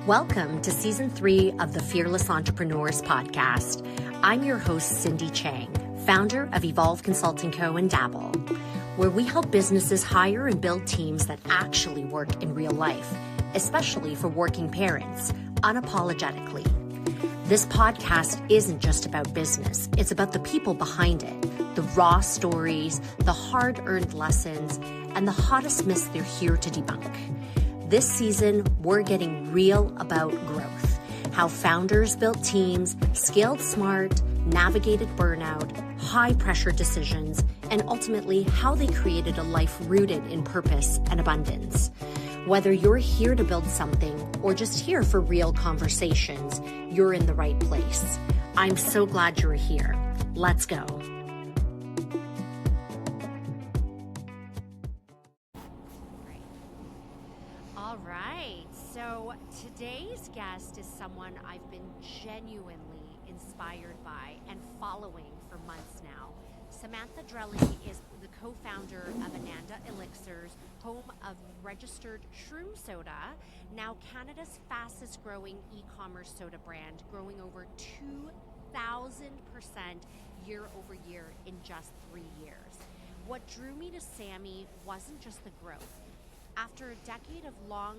Welcome to Season 3 of the Fearless Entrepreneurs podcast. I'm your host, Cindy Chang, founder of Evolve Consulting Co. and Dabble, where we help businesses hire and build teams that actually work in real life, especially for working parents, unapologetically. This podcast isn't just about business. It's about the people behind it, the raw stories, the hard-earned lessons, and the hottest myths they're here to debunk. This season, we're getting real about growth, how founders built teams, scaled smart, navigated burnout, high-pressure decisions, and ultimately how they created a life rooted in purpose and abundance. Whether you're here to build something or just here for real conversations, you're in the right place. I'm so glad you're here. Let's go. All right, so today's guest is someone I've been genuinely inspired by and following for months now. Samantha Dreiling is the co-founder of Ananda Elixirs, home of registered Shroom Soda, now Canada's fastest growing e-commerce soda brand, growing over 2,000% year over year in just 3 years. What drew me to Sammy wasn't just the growth. After a decade-long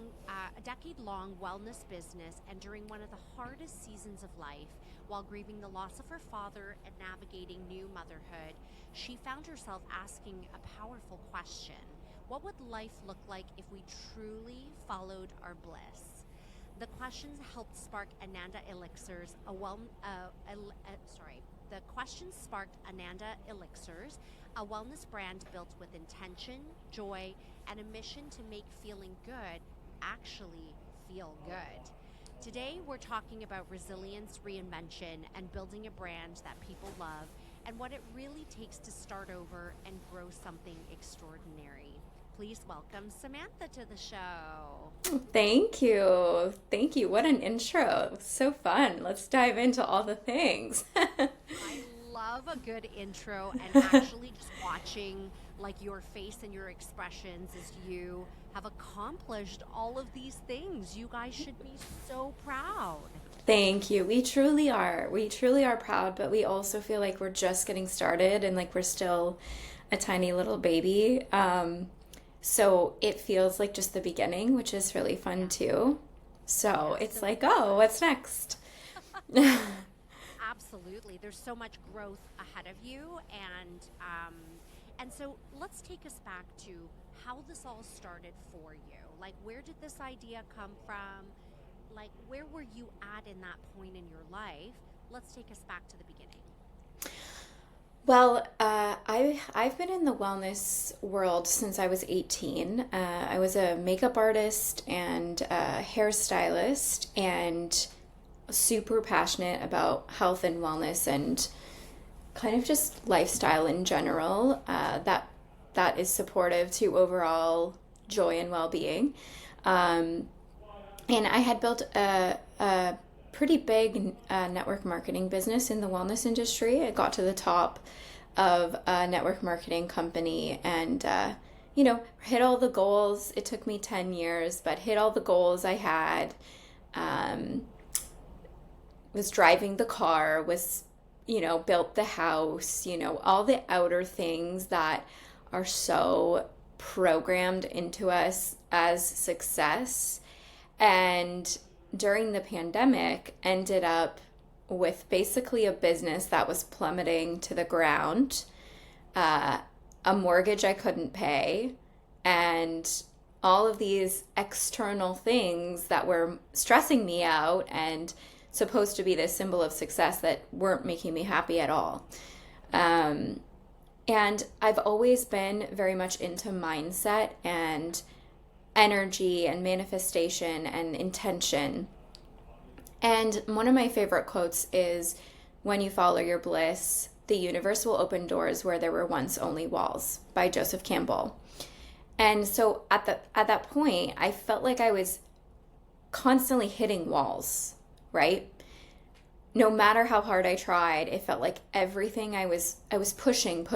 wellness business and during one of the hardest seasons of life, while grieving the loss of her father and navigating new motherhood, she found herself asking a powerful question. What would life look like if we truly followed our bliss? The questions helped spark Ananda Elixirs, The questions sparked Ananda Elixirs, a wellness brand built with intention, joy, and a mission to make feeling good actually feel good. Today, we're talking about resilience, reinvention, and building a brand that people love, and what it really takes to start over and grow something extraordinary. Please welcome Samantha to the show. Thank you. Thank you. What an intro. So fun. Let's dive into all the things. I love a good intro, and actually just watching like your face and your expressions as you have accomplished all of these things. You guys should be so proud. Thank you. We truly are. We truly are proud, but we also feel like we're just getting started and like we're still a tiny little baby. So it feels like just the beginning, which is really fun too. So it's like, oh, what's next? Absolutely. There's so much growth ahead of you. And so let's take us back to how this all started for you. Like, where did this idea come from? Like, where were you at in that point in your life? Let's take us back to the beginning. Well, I've been in the wellness world since I was 18. I was a makeup artist and a hairstylist and super passionate about health and wellness and kind of just lifestyle in general that is supportive to overall joy and well-being. And I had built a pretty big network marketing business in the wellness industry. I got to the top of a network marketing company and, hit all the goals. It took me 10 years, but hit all the goals I had. Was driving the car, built the house, all the outer things that are so programmed into us as success. And during the pandemic, ended up with basically a business that was plummeting to the ground, a mortgage I couldn't pay, and all of these external things that were stressing me out and supposed to be this symbol of success that weren't making me happy at all. And I've always been very much into mindset and energy and manifestation and intention. And one of my favorite quotes is, "When you follow your bliss, the universe will open doors where there were once only walls," by Joseph Campbell. And so at that point, I felt like I was constantly hitting walls, right? No matter how hard I tried, it felt like everything I was pushing,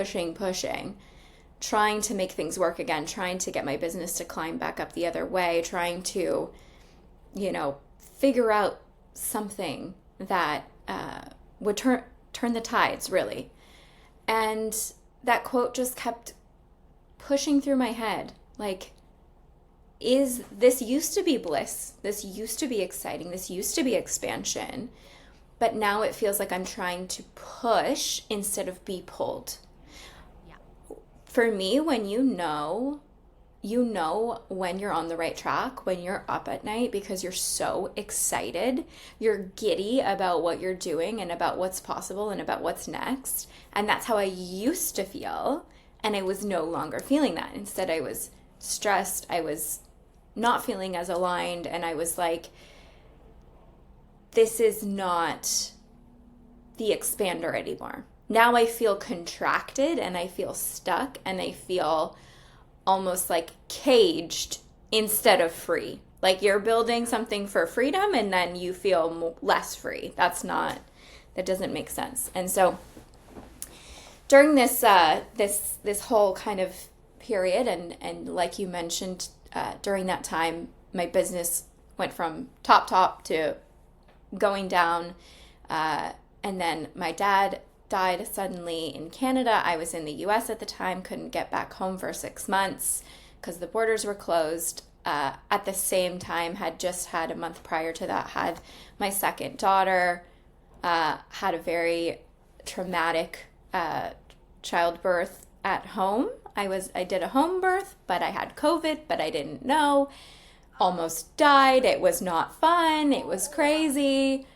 trying to make things work again, trying to get my business to climb back up the other way, trying to, figure out something that would turn the tides, really. And that quote just kept pushing through my head. Like, this used to be bliss. This used to be exciting. This used to be expansion. But now it feels like I'm trying to push instead of be pulled. Yeah. For me, when you know when you're on the right track, when you're up at night because you're so excited, you're giddy about what you're doing and about what's possible and about what's next. And that's how I used to feel. And I was no longer feeling that. Instead, I was stressed. I was not feeling as aligned. And I was like, this is not the expander anymore. Now I feel contracted and I feel stuck and I feel almost like caged instead of free. Like you're building something for freedom and then you feel less free. That doesn't make sense. And so during this whole kind of period, and like you mentioned, during that time, my business went from top to going down. And then my dad died suddenly in Canada. I was in the US at the time, couldn't get back home for 6 months because the borders were closed. At the same time, had just had a month prior to that, had my second daughter, had a very traumatic childbirth at home. I did a home birth, but I had COVID, but I didn't know. Almost died. It was not fun. It was crazy.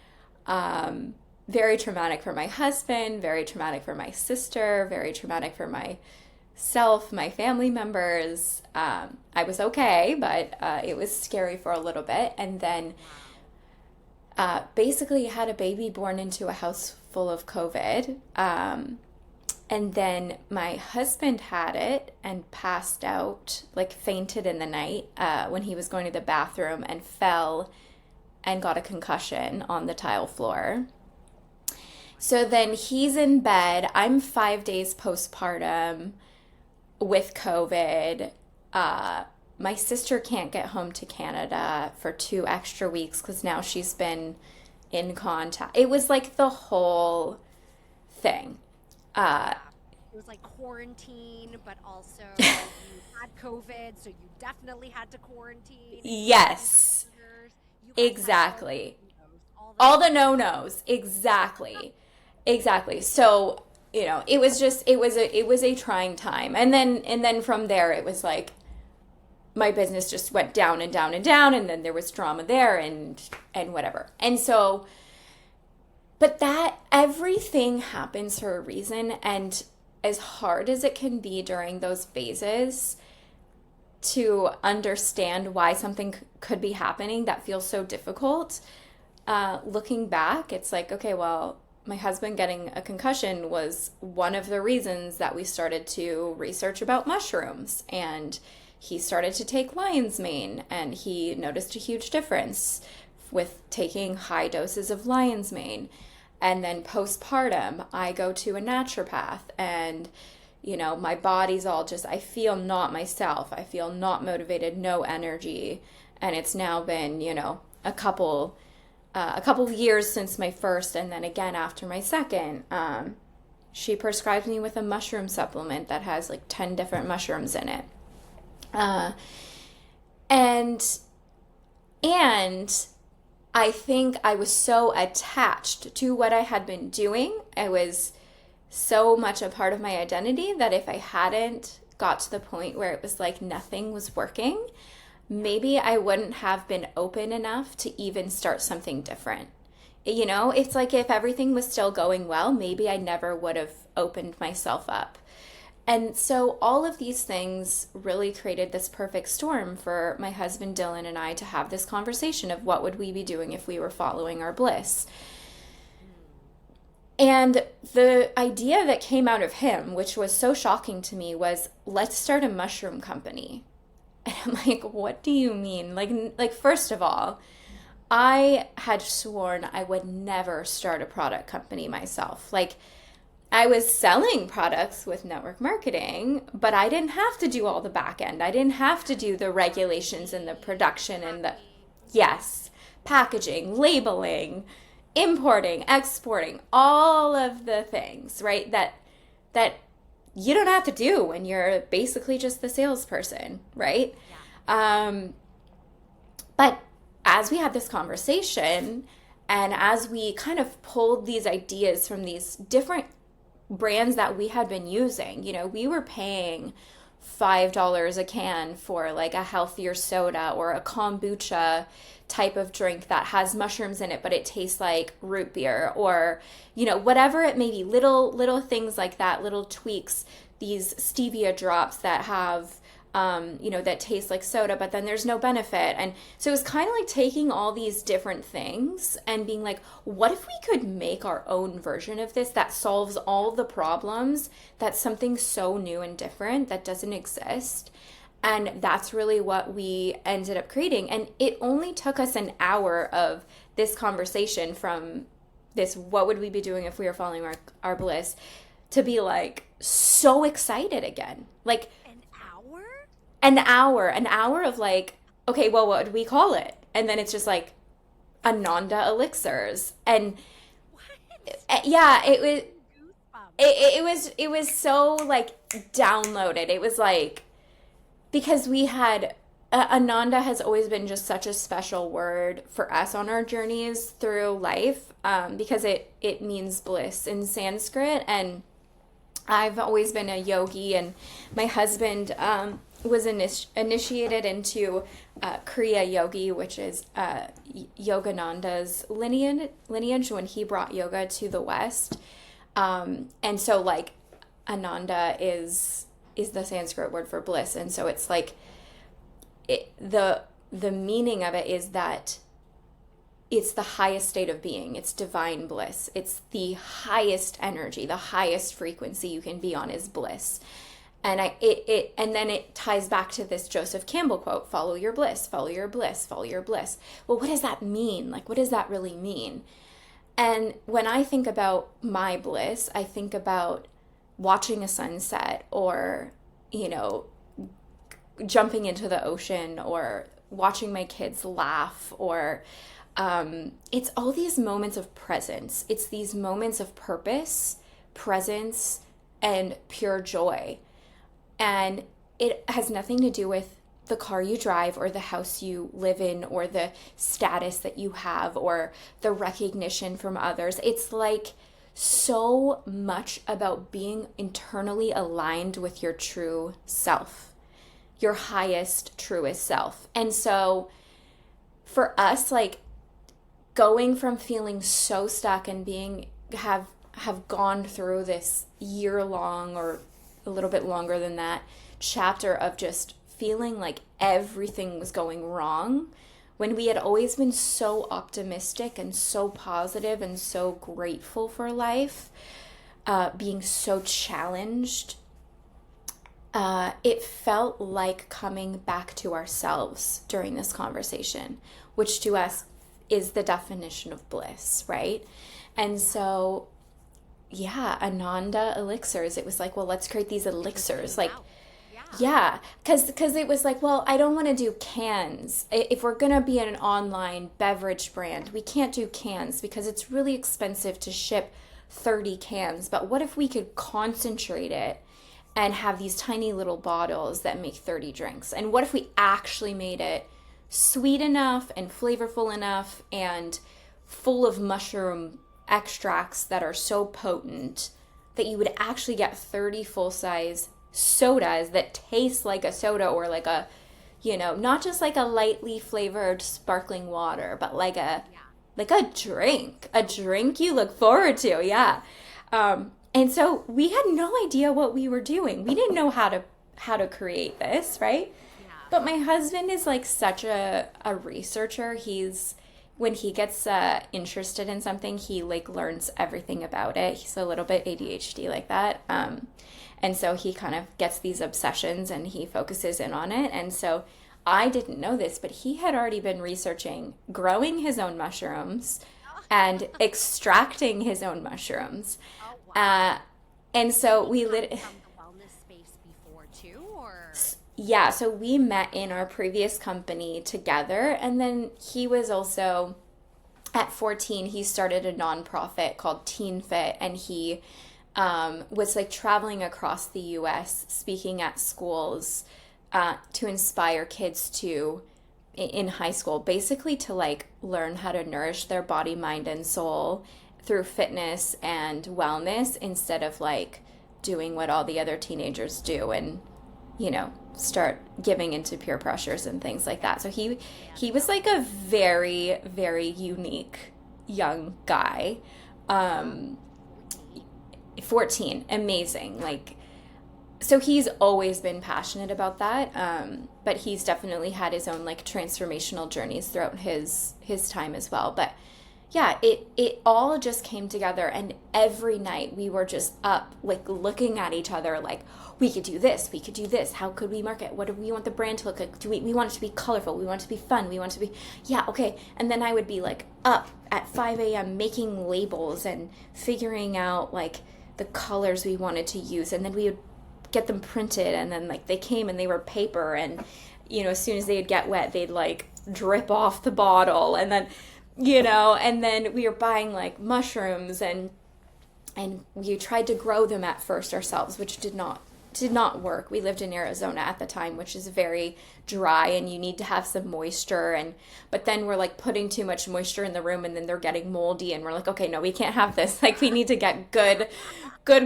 Very traumatic for my husband, very traumatic for my sister, very traumatic for myself, my family members. I was okay, but it was scary for a little bit. And then basically had a baby born into a house full of COVID. And then my husband had it and passed out, like fainted in the night when he was going to the bathroom and fell and got a concussion on the tile floor. So then he's in bed. I'm 5 days postpartum with COVID. My sister can't get home to Canada for 2 extra weeks because now she's been in contact. It was like the whole thing. It was like quarantine, but also you had COVID, so you definitely had to quarantine. Yes, exactly. All the no-nos, exactly. So, it was a trying time. And then from there, it was like my business just went down and down and down. And then there was drama there and whatever. And so, but that everything happens for a reason. And as hard as it can be during those phases to understand why something could be happening that feels so difficult, looking back, it's like, okay, well, my husband getting a concussion was one of the reasons that we started to research about mushrooms. And he started to take lion's mane, and he noticed a huge difference with taking high doses of lion's mane. And then postpartum, I go to a naturopath, and my body's all just, I feel not myself. I feel not motivated, no energy. And it's now been, a couple of years since my first, and then again after my second. She prescribed me with a mushroom supplement that has like 10 different mushrooms in it. And I think I was so attached to what I had been doing. I was so much a part of my identity that if I hadn't got to the point where it was like nothing was working, maybe I wouldn't have been open enough to even start something different. It's like if everything was still going well, maybe I never would have opened myself up. And so all of these things really created this perfect storm for my husband Dylan and I to have this conversation of what would we be doing if we were following our bliss. And the idea that came out of him, which was so shocking to me, was let's start a mushroom company. And I'm like, what do you mean? Like first of all, I had sworn I would never start a product company myself. Like, I was selling products with network marketing, but I didn't have to do all the back end. I didn't have to do the regulations and the production and yes, packaging, labeling, importing, exporting, all of the things, right? That you don't have to do when you're basically just the salesperson, right? Yeah. But as we had this conversation, and as we kind of pulled these ideas from these different brands that we had been using, you know, we were paying $5 a can for like a healthier soda or a kombucha type of drink that has mushrooms in it, but it tastes like root beer, or, you know, whatever it may be, little things like that, little tweaks, these stevia drops that have, you know, that taste like soda, but then there's no benefit. And so it was kind of like taking all these different things and being like, what if we could make our own version of this that solves all the problems? That's something so new and different that doesn't exist. And that's really what we ended up creating. And it only took us an hour of this conversation from this, what would we be doing if we were following our bliss, to be like so excited again. Like an hour of like, okay, well, what would we call it? And then it's just like Ananda Elixirs. And yeah, it was so like downloaded. It was like, because we had, Ananda has always been just such a special word for us on our journeys through life, because it means bliss in Sanskrit. And I've always been a yogi, and my husband was initiated into Kriya Yogi, which is Yogananda's lineage when he brought yoga to the West. And so like Ananda is the Sanskrit word for bliss. And so it's like the meaning of it is that it's the highest state of being. It's divine bliss. It's the highest energy, the highest frequency you can be on is bliss. And and then it ties back to this Joseph Campbell quote, follow your bliss, follow your bliss, follow your bliss. Well, what does that mean? Like, what does that really mean? And when I think about my bliss, I think about watching a sunset, or, you know, jumping into the ocean, or watching my kids laugh, or it's all these moments of presence. It's these moments of purpose, presence, and pure joy. And it has nothing to do with the car you drive, or the house you live in, or the status that you have, or the recognition from others. It's like so much about being internally aligned with your true self, your highest, truest self. And so for us, like, going from feeling so stuck and have gone through this year-long, or a little bit longer than that, chapter of just feeling like everything was going wrong, when we had always been so optimistic and so positive and so grateful for life, being so challenged, it felt like coming back to ourselves during this conversation, which to us is the definition of bliss, right? And so, yeah, Ananda Elixirs, it was like, well, let's create these elixirs. Like, yeah, because it was like, well, I don't want to do cans. If we're going to be an online beverage brand, we can't do cans because it's really expensive to ship 30 cans. But what if we could concentrate it and have these tiny little bottles that make 30 drinks? And what if we actually made it sweet enough and flavorful enough and full of mushroom extracts that are so potent that you would actually get 30 full-size sodas that taste like a soda, or like a, you know, not just like a lightly flavored sparkling water, but like a drink you look forward to. Yeah. And so we had no idea what we were doing. We didn't know how to create this, right? Yeah. But my husband is like such a researcher. When he gets interested in something, he like learns everything about it. He's a little bit ADHD like that. And so he kind of gets these obsessions and he focuses in on it. And so I didn't know this, but he had already been researching growing his own mushrooms and extracting his own mushrooms. Oh, wow. And so we from the wellness space before too, or? yeah, so we met in our previous company together, and then he was also at 14, he started a nonprofit called Teen Fit, and he was like traveling across the US speaking at schools to inspire kids to in high school, basically to like learn how to nourish their body, mind, and soul through fitness and wellness instead of like doing what all the other teenagers do and, you know, start giving into peer pressures and things like that. So he was like a very, very unique young guy. 14, amazing. Like, so he's always been passionate about that, but he's definitely had his own like transformational journeys throughout his time as well. But yeah, it all just came together, and every night we were just up like looking at each other like, we could do this, how could we market, what do we want the brand to look like, we want it to be colorful, we want it to be fun, we want it to be, yeah, okay. And then I would be like up at 5 a.m. making labels and figuring out like the colors we wanted to use, and then we would get them printed, and then like they came and they were paper, and you know, as soon as they'd get wet they'd like drip off the bottle, and then, you know, and then we were buying like mushrooms, and we tried to grow them at first ourselves, which did not work. We lived in Arizona at the time, which is very dry, and you need to have some moisture, but then we're like putting too much moisture in the room, and then they're getting moldy, and we're like, okay, no, we can't have this. Like, we need to get good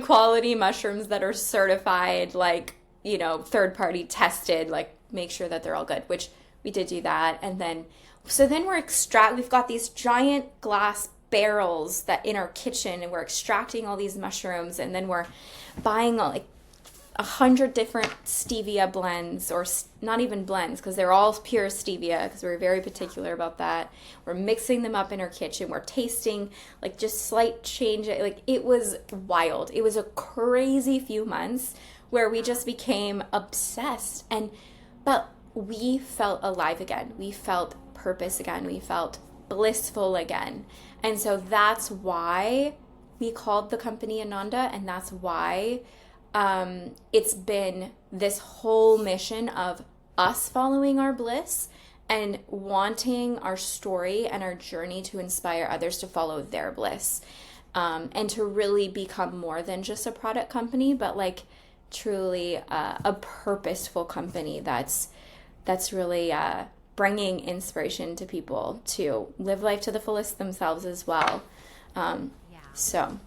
quality mushrooms that are certified, like, you know, third party tested, like make sure that they're all good, which we did do that. And then we've got these giant glass barrels that in our kitchen, and we're extracting all these mushrooms, and then we're buying like 100 different stevia blends, or not even blends, because they're all pure stevia, because we're very particular about that. We're mixing them up in our kitchen. We're tasting like just slight change. Like, it was wild. It was a crazy few months where we just became obsessed, but we felt alive again. We felt purpose again. We felt blissful again. And so that's why we called the company Ananda, and that's why it's been this whole mission of us following our bliss and wanting our story and our journey to inspire others to follow their bliss, and to really become more than just a product company, but like truly a purposeful company that's really bringing inspiration to people to live life to the fullest themselves as well. So.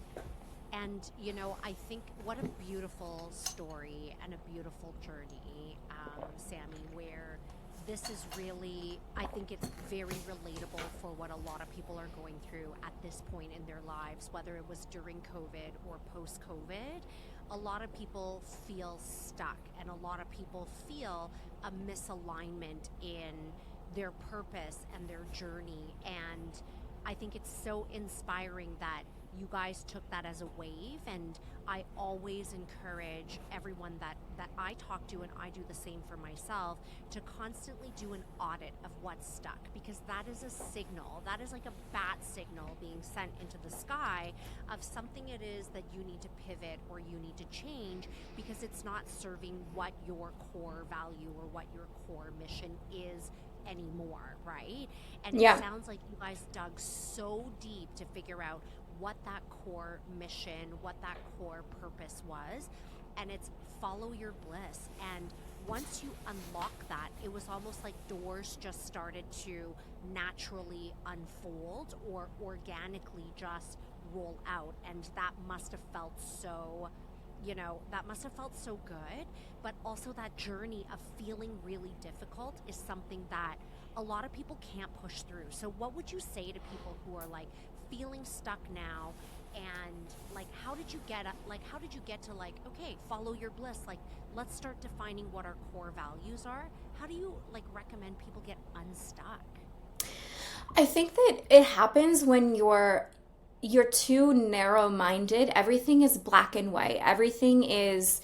And, you know, I think what a beautiful story and a beautiful journey, Sammy, where this is really, I think it's very relatable for what a lot of people are going through at this point in their lives, whether it was during COVID or post-COVID. A lot of people feel stuck, and a lot of people feel a misalignment in their purpose and their journey. And I think it's so inspiring that you guys took that as a wave, and I always encourage everyone that I talk to, and I do the same for myself, to constantly do an audit of what's stuck, because that is a signal. That is like a bat signal being sent into the sky of something it is that you need to pivot or you need to change, because it's not serving what your core value or what your core mission is anymore, right? And Yeah. It sounds like you guys dug so deep to figure out what that core mission, what that core purpose was, and it's follow your bliss. And once you unlock that, it was almost like doors just started to naturally unfold or organically just roll out, and that must have felt so, you know, that must have felt so good. But also that journey of feeling really difficult is something that a lot of people can't push through. So what would you say to people who are like feeling stuck now, and like how did you get to like, okay, follow your bliss, like let's start defining what our core values are? How do you like recommend people get unstuck? I think that it happens when you're too narrow-minded. Everything is black and white. Everything is,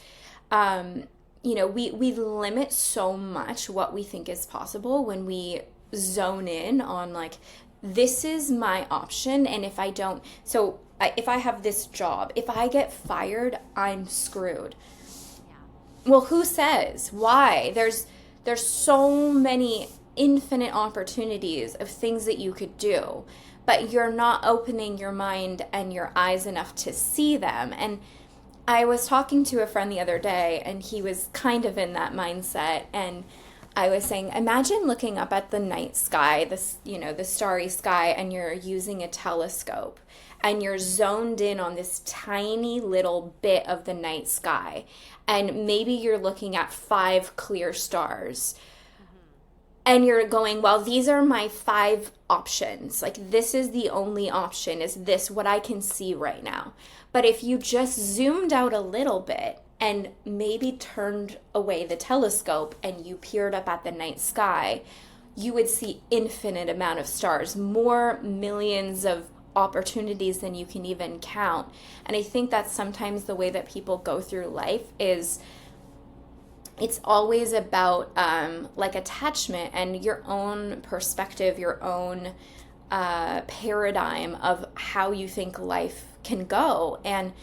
you know, we limit so much what we think is possible when we zone in on like, this is my option, and if I don't, if I have this job, if I get fired, I'm screwed. Yeah. Well, who says? Why? There's so many infinite opportunities of things that you could do, but you're not opening your mind and your eyes enough to see them. And I was talking to a friend the other day, and he was kind of in that mindset, and I was saying, imagine looking up at the night sky, this, the starry sky, and you're using a telescope, and you're zoned in on this tiny little bit of the night sky, and maybe you're looking at 5 clear stars. And you're going, well, these are my 5 options. Like, this is the only option. Is this what I can see right now? But if you just zoomed out a little bit and maybe turned away the telescope and you peered up at the night sky, you would see infinite amount of stars, more millions of opportunities than you can even count. And I think that's sometimes the way that people go through life is it's always about like attachment and your own perspective, your own paradigm of how you think life can go. And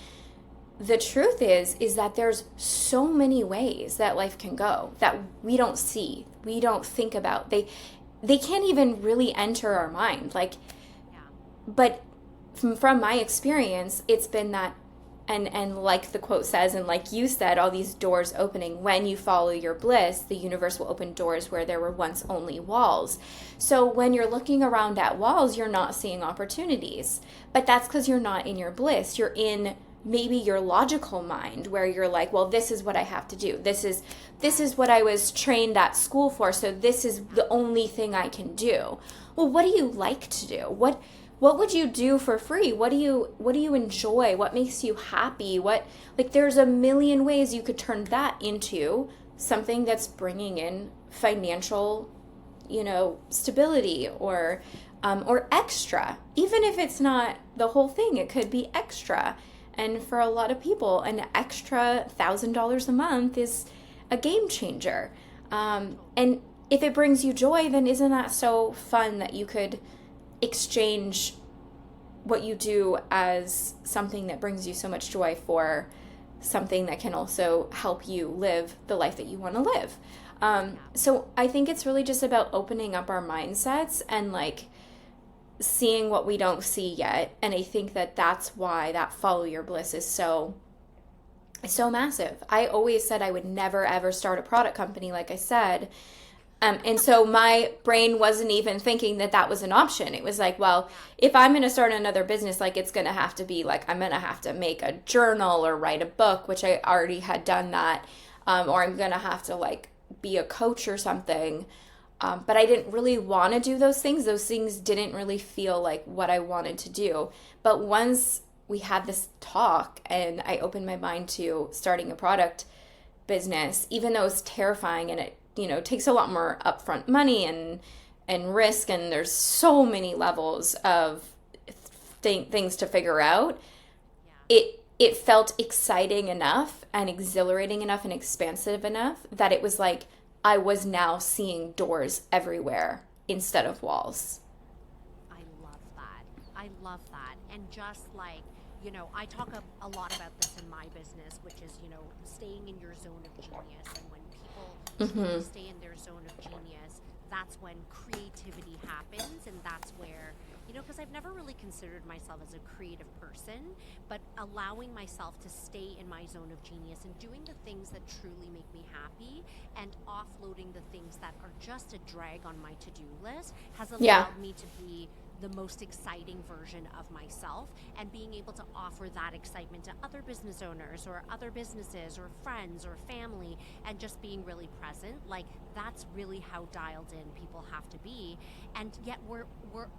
the truth is that there's so many ways that life can go that we don't see, we don't think about. They can't even really enter our mind. Like, but from my experience, it's been that. And like the quote says, and like you said, all these doors opening. When you follow your bliss, the universe will open doors where there were once only walls. So when you're looking around at walls, you're not seeing opportunities. But that's because you're not in your bliss. You're in maybe your logical mind where you're like, well, this is what I have to do. This is what I was trained at school for. So this is the only thing I can do. Well, what do you like to do? What would you do for free? What do you enjoy? What makes you happy? There's a million ways you could turn that into something that's bringing in financial, stability or extra. Even if it's not the whole thing, it could be extra. And for a lot of people, an extra $1,000 a month is a game changer. And if it brings you joy, then isn't that so fun that you could exchange what you do as something that brings you so much joy for something that can also help you live the life that you want to live. So I think it's really just about opening up our mindsets and like seeing what we don't see yet. And I think that that's why that follow your bliss is so massive. I always said I would never ever start a product company, like I said. And so my brain wasn't even thinking that was an option. It was like, well, if I'm going to start another business, like it's going to have to be like, I'm going to have to make a journal or write a book, which I already had done that. Or I'm going to have to like be a coach or something. But I didn't really want to do those things. Those things didn't really feel like what I wanted to do. But once we had this talk and I opened my mind to starting a product business, even though it's terrifying and it takes a lot more upfront money and risk, and there's so many levels of things to figure out. It felt exciting enough and exhilarating enough and expansive enough that it was like I was now seeing doors everywhere instead of walls. I love that. And just like, I talk a lot about this in my business, which is, staying in your zone of genius. And when people stay in their zone of genius, that's when creativity happens. And that's where, because I've never really considered myself as a creative person, but allowing myself to stay in my zone of genius and doing the things that truly make me happy and offloading the things that are just a drag on my to-do list has allowed me to be the most exciting version of myself, and being able to offer that excitement to other business owners or other businesses or friends or family, and just being really present. Like, that's really how dialed in people have to be. And yet we're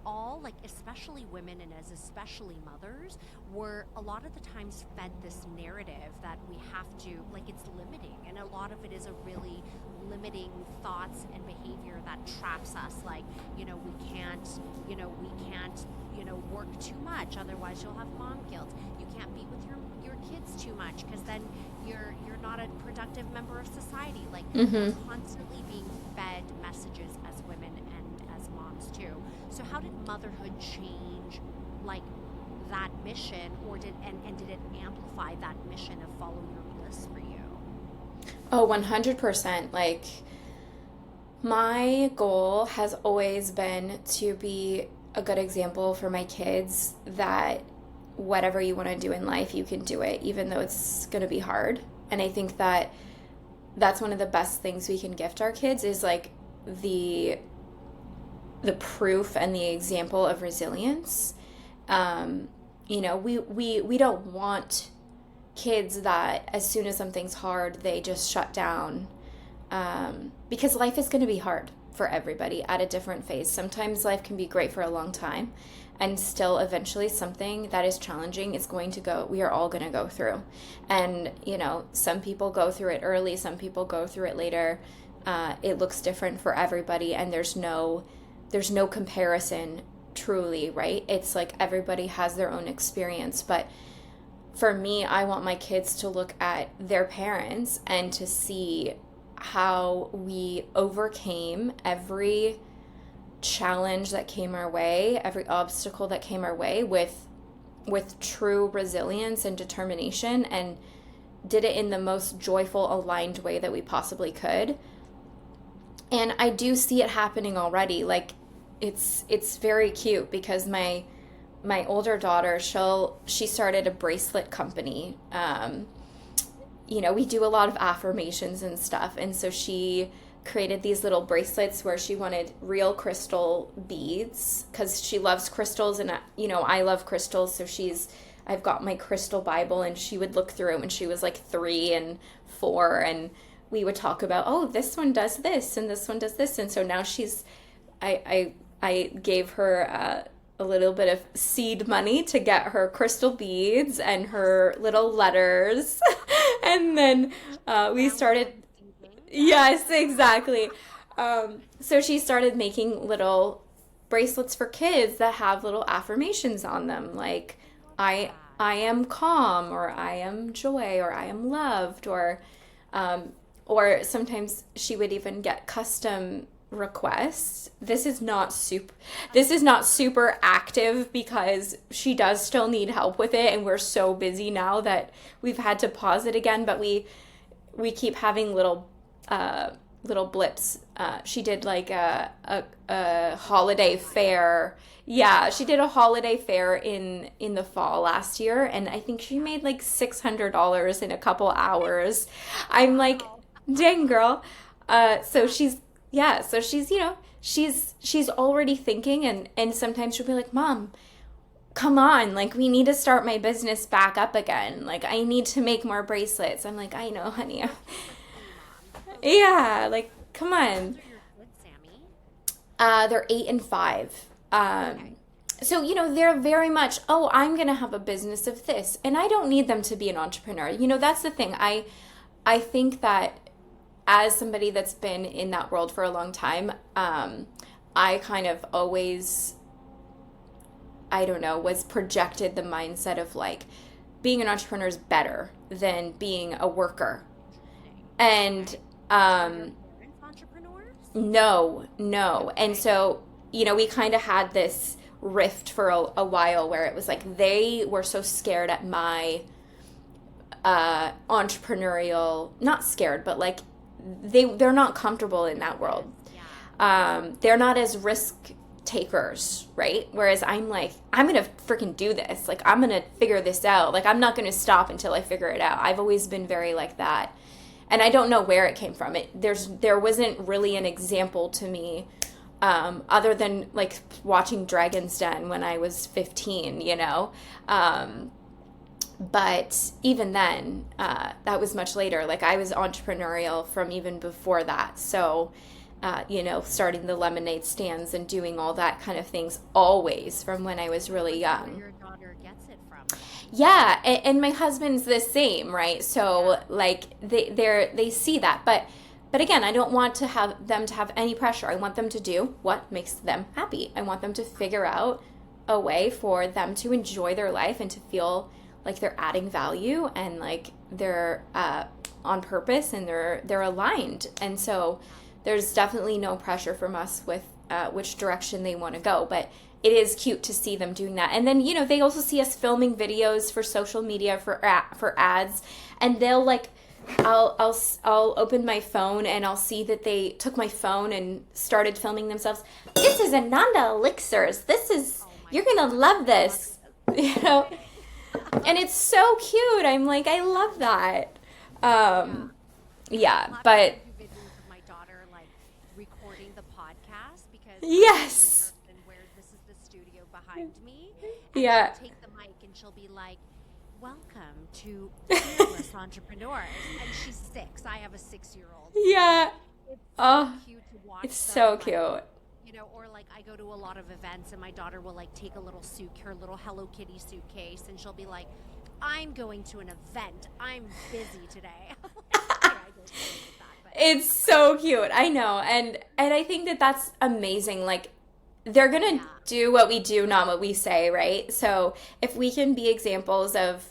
all, like, especially women and as especially mothers, we're a lot of the times fed this narrative that we have to, like, it's limiting, and a lot of it is a really limiting thoughts and behavior that traps us. Like, we can't work too much, otherwise you'll have mom guilt. You can't be with your kids too much, because then you're not a productive member of society. Like, we're constantly being fed messages as women and as moms too. So how did motherhood change, like, that mission, or did it amplify that mission of follow your bliss for you? Oh, 100%. Like, my goal has always been to be a good example for my kids that whatever you want to do in life, you can do it, even though it's going to be hard. And I think that that's one of the best things we can gift our kids is like the proof and the example of resilience. You know, we don't want kids that as soon as something's hard, they just shut down, because life is going to be hard for everybody at a different phase. Sometimes life can be great for a long time, and still eventually something that is challenging is going to go, we are all going to go through. And, you know, some people go through it early, some people go through it later. It looks different for everybody, and there's no comparison truly, right? It's like everybody has their own experience. But for me, I want my kids to look at their parents and to see how we overcame every challenge that came our way, every obstacle that came our way with true resilience and determination, and did it in the most joyful, aligned way that we possibly could. And I do see it happening already. Like, it's very cute because my older daughter, she started a bracelet company. You know, we do a lot of affirmations and stuff, and so she created these little bracelets where she wanted real crystal beads because she loves crystals, and you know, I love crystals. So I've got my crystal Bible, and she would look through when she was like 3 and 4, and we would talk about, oh, this one does this and this one does this. And so now I gave her a little bit of seed money to get her crystal beads and her little letters. And then we started, yes, exactly. So she started making little bracelets for kids that have little affirmations on them, like I am calm, or I am joy, or I am loved, or sometimes she would even get custom requests. This is not super active because she does still need help with it, and we're so busy now that we've had to pause it again, but we keep having little blips. She did like a holiday fair. Yeah, she did a holiday fair in the fall last year, and I think she made like $600 in a couple hours. I'm like, dang, girl. So she's you know, she's already thinking, and sometimes she'll be like, Mom, come on, like, we need to start my business back up again. Like, I need to make more bracelets. I'm like, I know, honey. Yeah, like, come on. They're 8 and 5. Okay. So, you know, they're very much, oh, I'm going to have a business of this. And I don't need them to be an entrepreneur. You know, that's the thing. I think that as somebody that's been in that world for a long time, I kind of always, I don't know, was projected the mindset of like being an entrepreneur is better than being a worker. And entrepreneurs? No. And so, you know, we kind of had this rift for a while where it was like they were so scared at my entrepreneurial, not scared, but like they're not comfortable in that world. They're not as risk takers, right? Whereas I'm like, I'm gonna freaking do this. Like, I'm gonna figure this out. Like, I'm not gonna stop until I figure it out. I've always been very like that. And I don't know where it came from. There wasn't really an example to me, other than like watching Dragon's Den when I was 15, you know. But even then, that was much later. Like, I was entrepreneurial from even before that. So, you know, starting the lemonade stands and doing all that kind of things always from when I was really young. Where your daughter gets it from. Yeah, and my husband's the same, right? So, like, they see that. But again, I don't want to have them to have any pressure. I want them to do what makes them happy. I want them to figure out a way for them to enjoy their life and to feel like they're adding value and like they're on purpose and they're aligned. And so there's definitely no pressure from us with which direction they want to go, but it is cute to see them doing that. And then, you know, they also see us filming videos for social media for ads, and they'll like I'll open my phone and I'll see that they took my phone and started filming themselves. This is Ananda Elixirs. You're gonna love this, you know. And it's so cute. I'm like, I love that. Yeah, but Videos of my daughter like recording the podcast because yes, and where this is the studio behind me. And yeah, she'll take the mic and she'll be like, "Welcome to Fearless Entrepreneurs," and she's 6. I have a 6-year-old. yeah. It's so Oh, cute to watch. it's them, so like, cute. you know, or like I go to a lot of events and my daughter will like take a little her little Hello Kitty suitcase, and she'll be like, "I'm going to an event. I'm busy today." I don't agree with that, but It's so cute. I know. And I think that that's amazing. Like they're going to yeah, do what we do, not what we say, right? So if we can be examples of,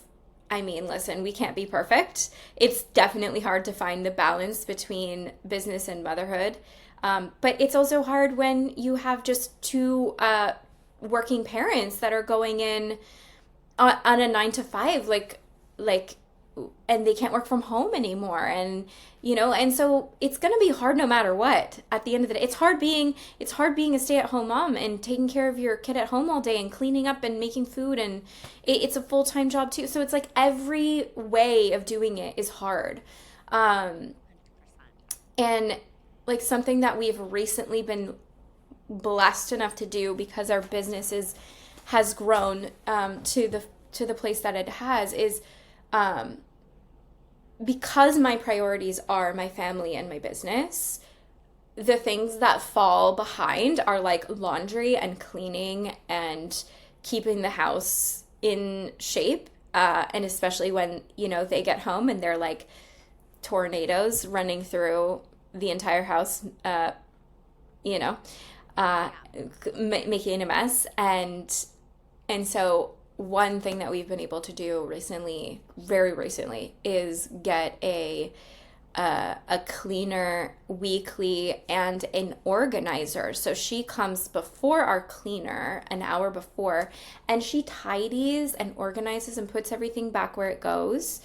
I mean, listen, we can't be perfect. It's definitely hard to find the balance between business and motherhood. But it's also hard when you have just two working parents that are going in on a 9 to 5, like, and they can't work from home anymore, and you know, and so it's gonna be hard no matter what. At the end of the day, it's hard being a stay-at-home mom and taking care of your kid at home all day and cleaning up and making food, and it's a full-time job too. So it's like every way of doing it is hard. Um, 100%. and like something that we've recently been blessed enough to do because our has grown to the place that it has is um, because my priorities are my family and my business. The things that fall behind are like laundry and cleaning and keeping the house in shape. And especially when, you know, they get home and they're like tornadoes running through the entire house, you know, uh, Yeah. making a mess. And so one thing that we've been able to do recently, very recently, is get a cleaner weekly and an organizer. So she comes before our cleaner, an hour before, and she tidies and organizes and puts everything back where it goes.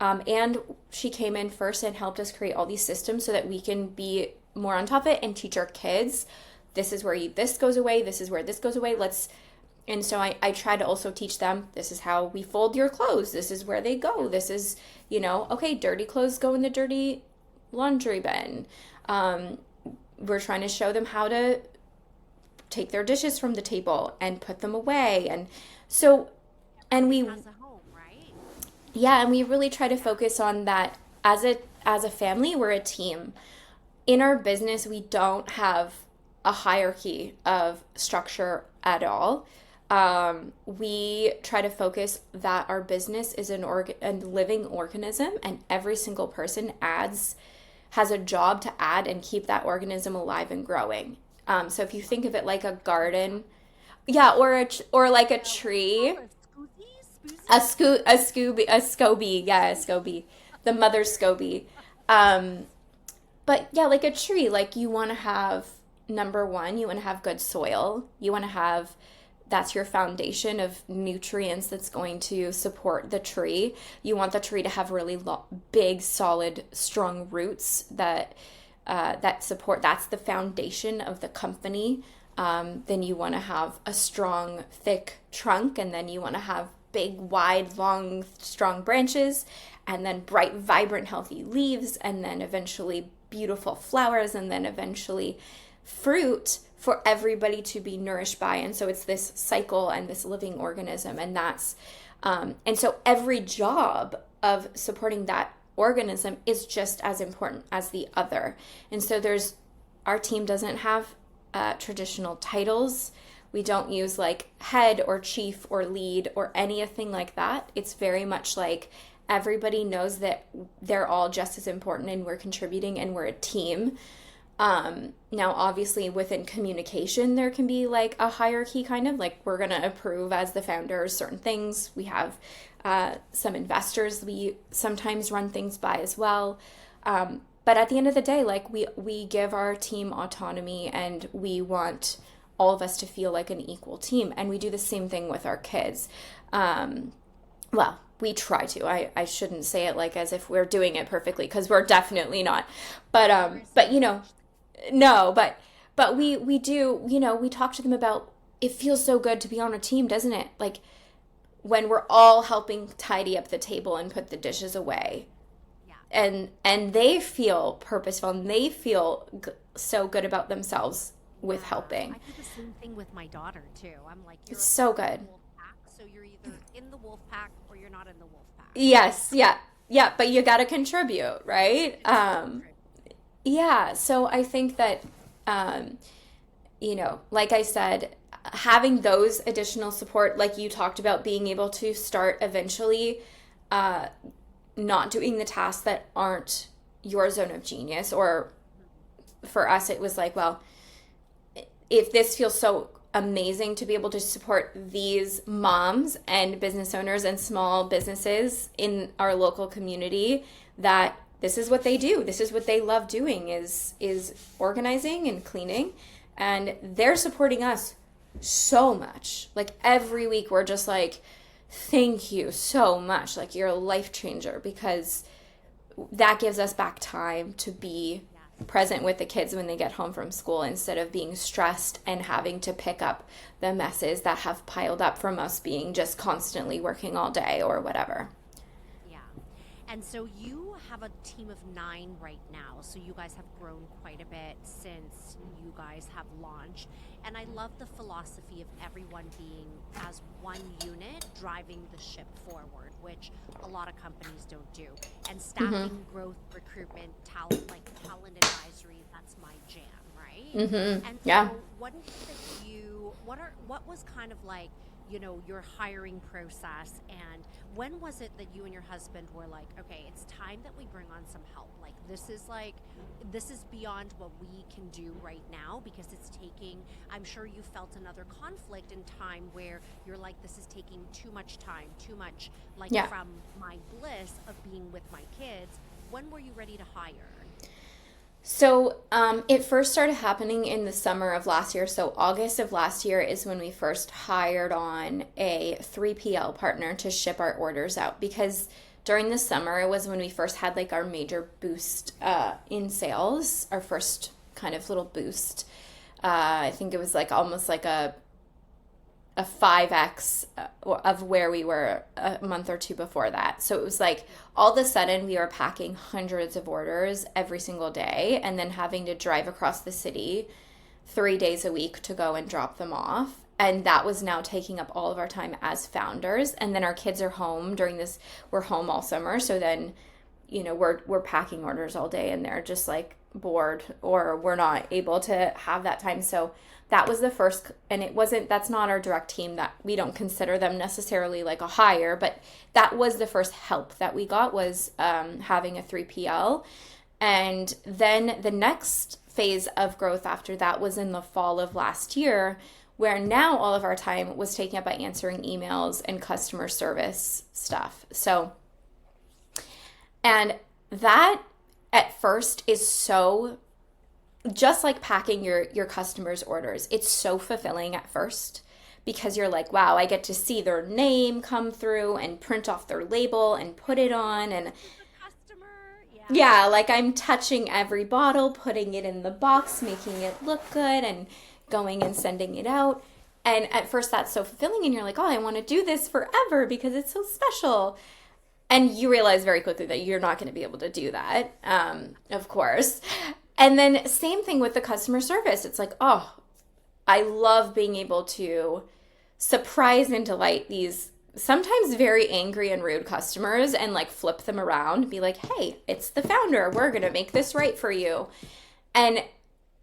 And she came in first and helped us create all these systems so that we can be more on top of it and teach our kids, this is where this goes away, this is where this goes away. And so I try to also teach them, this is how we fold your clothes. This is where they go. This is, you know, okay, dirty clothes go in the dirty laundry bin. We're trying to show them how to take their dishes from the table and put them away. And so, and we, Has a home, right? yeah, and we really try to focus on that as a family, we're a team. In our business, we don't have a hierarchy of structure at all. We try to focus that our business is a living organism, and every single person has a job to add and keep that organism alive and growing. So if you think of it like a garden, yeah, or like a tree, Oh, a scoozy? a SCOBY, yeah, a SCOBY, the mother SCOBY. Um, but yeah, like a tree, like you want to have number one, you want to have good soil. You want to have that's your foundation of nutrients that's going to support the tree. You want the tree to have really big, solid, strong roots that support. That's the foundation of the company. Then you want to have a strong, thick trunk, and then you want to have big, wide, long, strong branches, and then bright, vibrant, healthy leaves, and then eventually beautiful flowers, and then eventually fruit for everybody to be nourished by. And so it's this cycle and this living organism, and and so every job of supporting that organism is just as important as the other. And so our team doesn't have traditional titles. We don't use like head or chief or lead or anything like that. It's very much like everybody knows that they're all just as important and we're contributing and we're a team. Now, obviously, within communication, there can be like a hierarchy, kind of like we're going to approve as the founders certain things. We have some investors we sometimes run things by as well. But at the end of the day, like we give our team autonomy, and we want all of us to feel like an equal team. And we do the same thing with our kids. Well, we try to. I shouldn't say it like as if we're doing it perfectly, because we're definitely not. But you know, no, but we do, you know, we talk to them about, it feels so good to be on a team, doesn't it? Like when we're all helping tidy up the table and put the dishes away. Yeah. And they feel purposeful, and they feel so good about themselves with helping. I do the same thing with my daughter too. I'm like, it's so good. Wolf pack, so you're either in the wolf pack or you're not in the wolf pack. Yes, yeah, but you got to contribute, right? Yeah, so I think that, you know, like I said, having those additional support, like you talked about, being able to start eventually not doing the tasks that aren't your zone of genius, or for us, it was like, well, if this feels so amazing to be able to support these moms and business owners and small businesses in our local community, that this is what they do. This is what they love doing, is organizing and cleaning. And they're supporting us so much. Like every week we're just like, thank you so much. Like you're a life changer, because that gives us back time to be present with the kids when they get home from school, instead of being stressed and having to pick up the messes that have piled up from us being just constantly working all day or whatever. Yeah. And so you have a team of 9 right now. So you guys have grown quite a bit since you guys have launched. And I love the philosophy of everyone being as one unit driving the ship forward, which a lot of companies don't do. And staffing, growth, recruitment, talent advisory, that's my jam, right? And so what is it that what was kind of like, you know, your hiring process, and when was it that you and your husband were like, okay, it's time that we bring on some help? Like this is beyond what we can do right now, because it's taking, I'm sure you felt another conflict in time where you're like, this is taking too much time, too much, like from my bliss of being with my kids. When were you ready to hire? So it first started happening in the summer of last year. So August of last year is when we first hired on a 3PL partner to ship our orders out, because during the summer, it was when we first had like our major boost in sales, our first kind of little boost. I think it was like almost like a 5x of where we were a month or two before that. So it was like all of a sudden we were packing hundreds of orders every single day, and then having to drive across the city 3 days a week to go and drop them off. And that was now taking up all of our time as founders. And then our kids are home during this, we're home all summer. So then, you know, we're packing orders all day, and they're just like bored, or we're not able to have that time. So that was the first, and that's not our direct team, that we don't consider them necessarily like a hire, but that was the first help that we got, was having a 3PL. And then the next phase of growth after that was in the fall of last year, where now all of our time was taken up by answering emails and customer service stuff. So, and that at first is so, just like packing your customers' orders, it's so fulfilling at first, because you're like, wow, I get to see their name come through and print off their label and put it on, and like I'm touching every bottle, putting it in the box, making it look good, and going and sending it out. And at first that's so fulfilling, and you're like, oh, I want to do this forever because it's so special. And you realize very quickly that you're not going to be able to do that, of course. And then same thing with the customer service. It's like, oh, I love being able to surprise and delight these sometimes very angry and rude customers, and like flip them around, be like, hey, it's the founder. We're going to make this right for you. And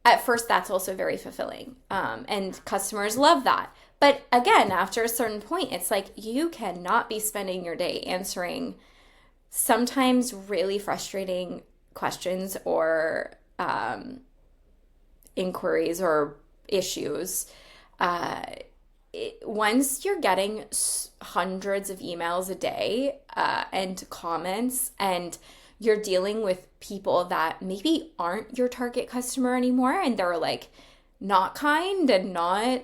at first that's also very fulfilling. And customers love that. But again, after a certain point, it's like you cannot be spending your day answering sometimes really frustrating questions or inquiries or issues. Once you're getting hundreds of emails a day and comments, and you're dealing with people that maybe aren't your target customer anymore, and they're like not kind and not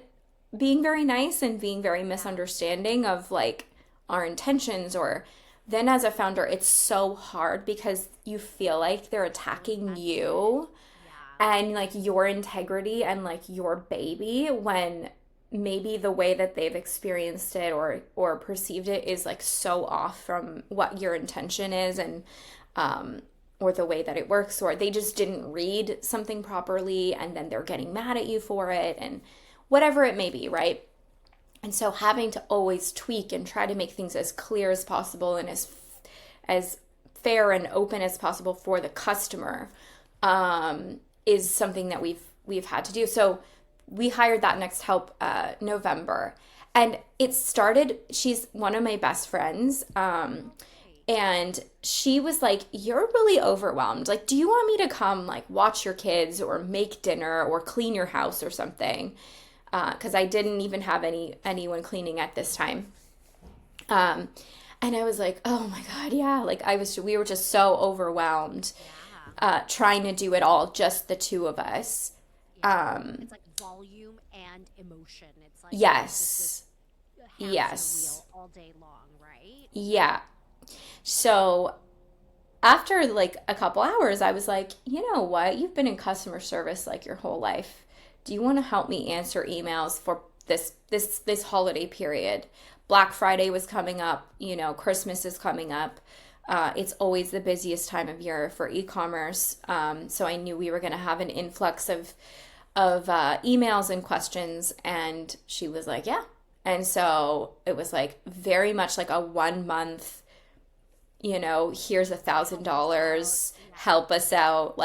being very nice and being very misunderstanding of like our intentions, or then as a founder, it's so hard because you feel like they're attacking you and like your integrity and like your baby, when maybe the way that they've experienced it or perceived it is like so off from what your intention is, and or the way that it works, or they just didn't read something properly and then they're getting mad at you for it, and whatever it may be, right? And so having to always tweak and try to make things as clear as possible and as fair and open as possible for the customer is something that we've had to do. So we hired that next help November, and it started. She's one of my best friends, and she was like, "You're really overwhelmed. Like, do you want me to come like watch your kids or make dinner or clean your house or something?" Because I didn't even have anyone cleaning at this time. And I was like, "Oh my God, yeah." Like we were just so overwhelmed, trying to do it all, just the two of us. It's like volume and emotion. It's like yes, wheel all day long, right? Yeah. So after like a couple hours, I was like, you know what? You've been in customer service like your whole life. Do you want to help me answer emails for this holiday period? Black Friday was coming up, Christmas is coming up. It's always the busiest time of year for e-commerce. So I knew we were going to have an influx of emails and questions. And she was like, yeah. And so it was like very much like a 1 month, here's $1,000, help us out.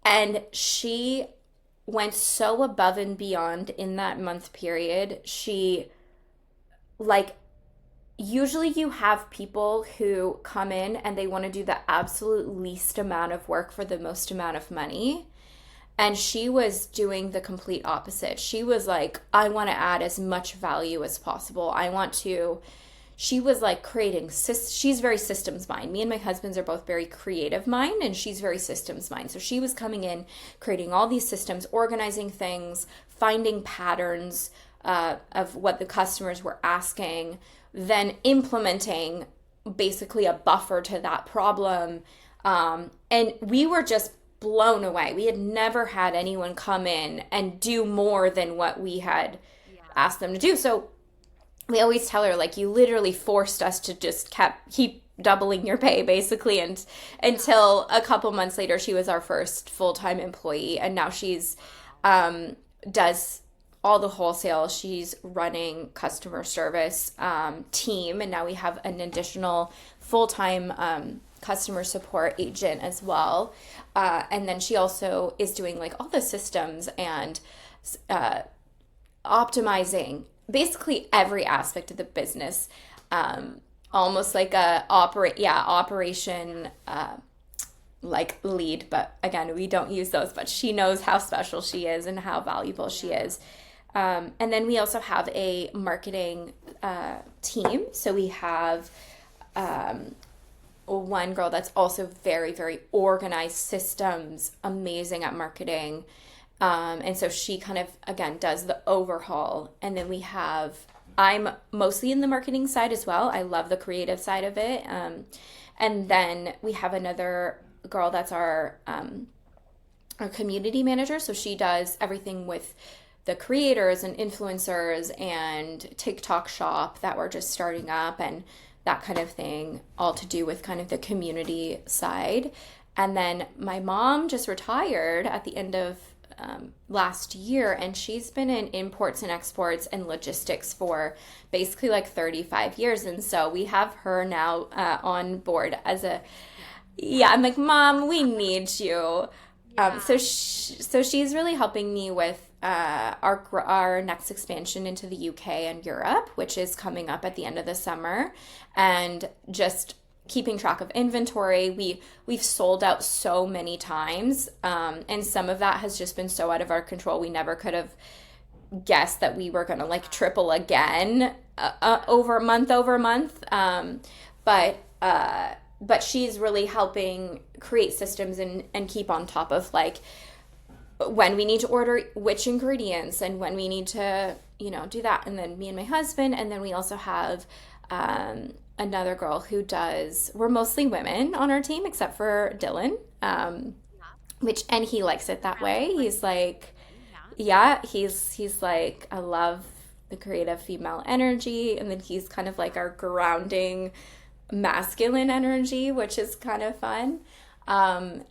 And she went so above and beyond in that month period. She, usually you have people who come in and they want to do the absolute least amount of work for the most amount of money. And she was doing the complete opposite. She was like, I want to add as much value as possible. She was like she's very systems mind. Me and my husbands are both very creative mind, and she's very systems mind. So she was coming in, creating all these systems, organizing things, finding patterns of what the customers were asking, then implementing basically a buffer to that problem. And we were just blown away. We had never had anyone come in and do more than what we had asked them to do. So we always tell her, you literally forced us to just keep doubling your pay, basically, and until a couple months later, she was our first full-time employee, and now she's does all the wholesale. She's running customer service team, and now we have an additional full-time customer support agent as well. And then she also is doing all the systems and optimizing basically every aspect of the business, almost like a operation lead. But again, we don't use those, but she knows how special she is and how valuable she is. And then we also have a marketing team. So we have one girl that's also very, very organized, systems, amazing at marketing. And so she kind of, again, does the overhaul. And then I'm mostly in the marketing side as well. I love the creative side of it. And then we have another girl that's our community manager. So she does everything with the creators and influencers and TikTok shop that we're just starting up and that kind of thing, all to do with kind of the community side. And then my mom just retired at the end of last year, and she's been in imports and exports and logistics for basically 35 years. And so we have her now on board as I'm like, Mom, we need you. So she's really helping me with our next expansion into the UK and Europe, which is coming up at the end of the summer, and just keeping track of inventory. We've sold out so many times, and some of that has just been so out of our control. We never could have guessed that we were going to triple again over month. But she's really helping create systems and keep on top of when we need to order which ingredients and when we need to do that. And then me and my husband, and then we also have another girl who we're mostly women on our team except for Dylan, and he likes it that way. He's like, he's like, I love the creative female energy, and then he's kind of like our grounding masculine energy, which is kind of fun.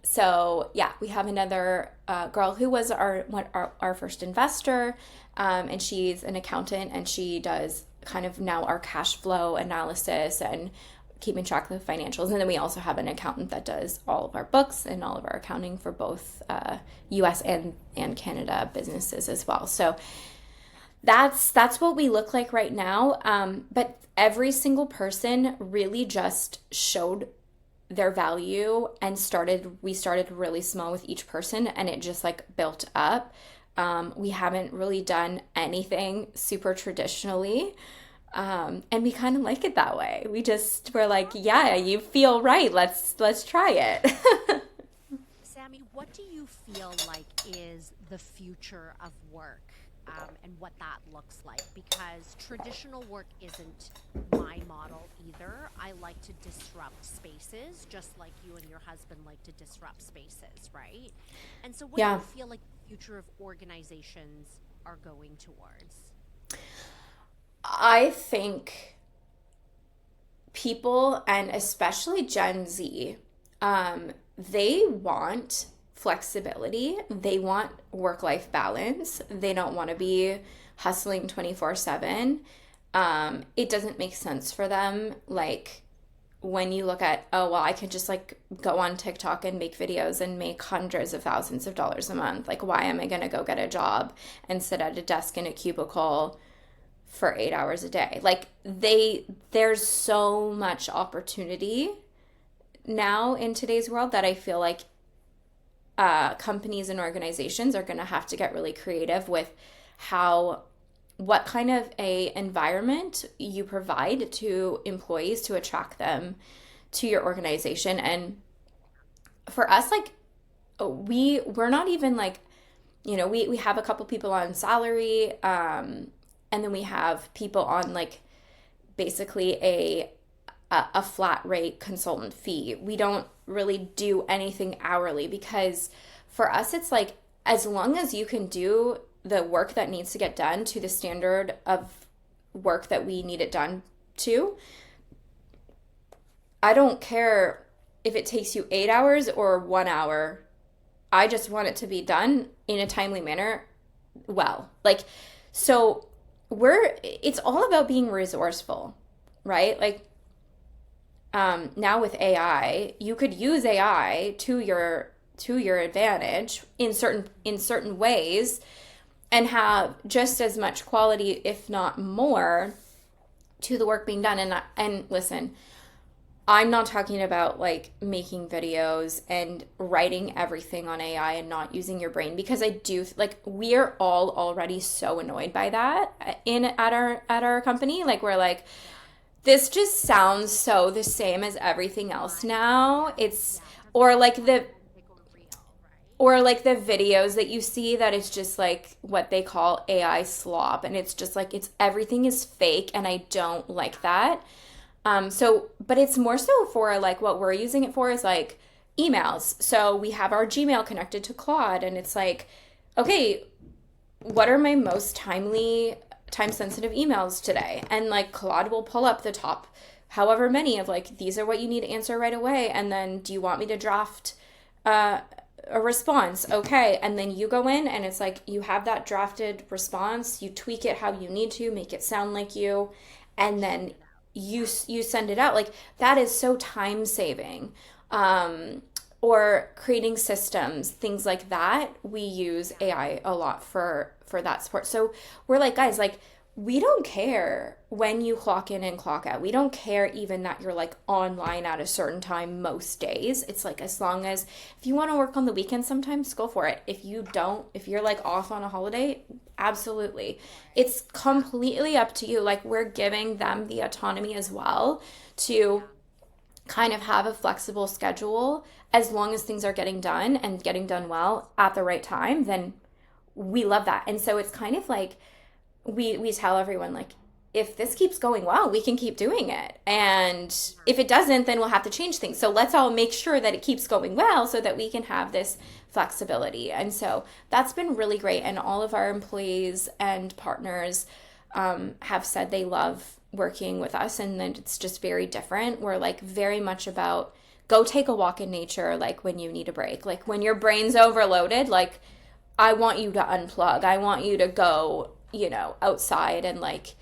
So yeah, we have another girl who was our first investor, and she's an accountant, and she does kind of now our cash flow analysis and keeping track of the financials. And then we also have an accountant that does all of our books and all of our accounting for both US and Canada businesses as well. So that's what we look like right now. But every single person really just showed their value, and we started really small with each person, and it just like built up. We haven't really done anything super traditionally. And we kind of like it that way. We're like, yeah, you feel right. Let's try it. Sammy, what do you feel like is the future of work, and what that looks like? Because traditional work isn't my model either. I like to disrupt spaces, just like you and your husband like to disrupt spaces, right? And so what do you feel like the future of organizations are going towards? I think people, and especially Gen Z, they want flexibility. They want work-life balance. They don't want to be hustling 24/7. It doesn't make sense for them. Like when you look at, I can just like go on TikTok and make videos and make hundreds of thousands of dollars a month. Like, why am I going to go get a job and sit at a desk in a cubicle for 8 hours a day? Like there's so much opportunity now in today's world that I feel like companies and organizations are going to have to get really creative with what kind of a environment you provide to employees to attract them to your organization. And for us, like we're not even like, we have a couple people on salary, and then we have people on like basically a flat rate consultant fee. We don't really do anything hourly, because for us it's like, as long as you can do the work that needs to get done to the standard of work that we need it done to, I don't care if it takes you 8 hours or 1 hour. I just want it to be done in a timely manner. Well, like, so it's all about being resourceful, right? Like, now with AI, you could use AI to your advantage in certain ways, and have just as much quality, if not more, to the work being done. And listen, I'm not talking about like making videos and writing everything on AI and not using your brain, because I do like, we are all already so annoyed by that at our company. Like, we're like, this just sounds so the same as everything else now. Or like the videos that you see that is just like what they call AI slop, and it's just like, everything is fake, and I don't like that. But it's more so for like, what we're using it for is like emails. So we have our Gmail connected to Claude, and it's like, okay, what are my most time-sensitive emails today? And like Claude will pull up the top however many of like, these are what you need to answer right away, and then do you want me to draft a response? Okay. And then you go in, and it's like, you have that drafted response, you tweak it how you need to make it sound like you, and then you send it out. Like, that is so time saving. Or creating systems, things like that. We use AI a lot for that support. So we're like, guys, like, we don't care when you clock in and clock out. We don't care even that you're like online at a certain time most days. It's like, as long as, if you want to work on the weekend sometimes, go for it. If you don't, if you're like off on a holiday, absolutely. It's completely up to you. Like, we're giving them the autonomy as well to kind of have a flexible schedule. As long as things are getting done and getting done well at the right time, then we love that. And so it's kind of like, we tell everyone, like, if this keeps going well, we can keep doing it. And if it doesn't, then we'll have to change things. So let's all make sure that it keeps going well so that we can have this flexibility. And so that's been really great. And all of our employees and partners have said they love working with us, and then it's just very different. We're like very much about go take a walk in nature, like when you need a break, like when your brain's overloaded, like I want you to unplug. I want you to go, outside and like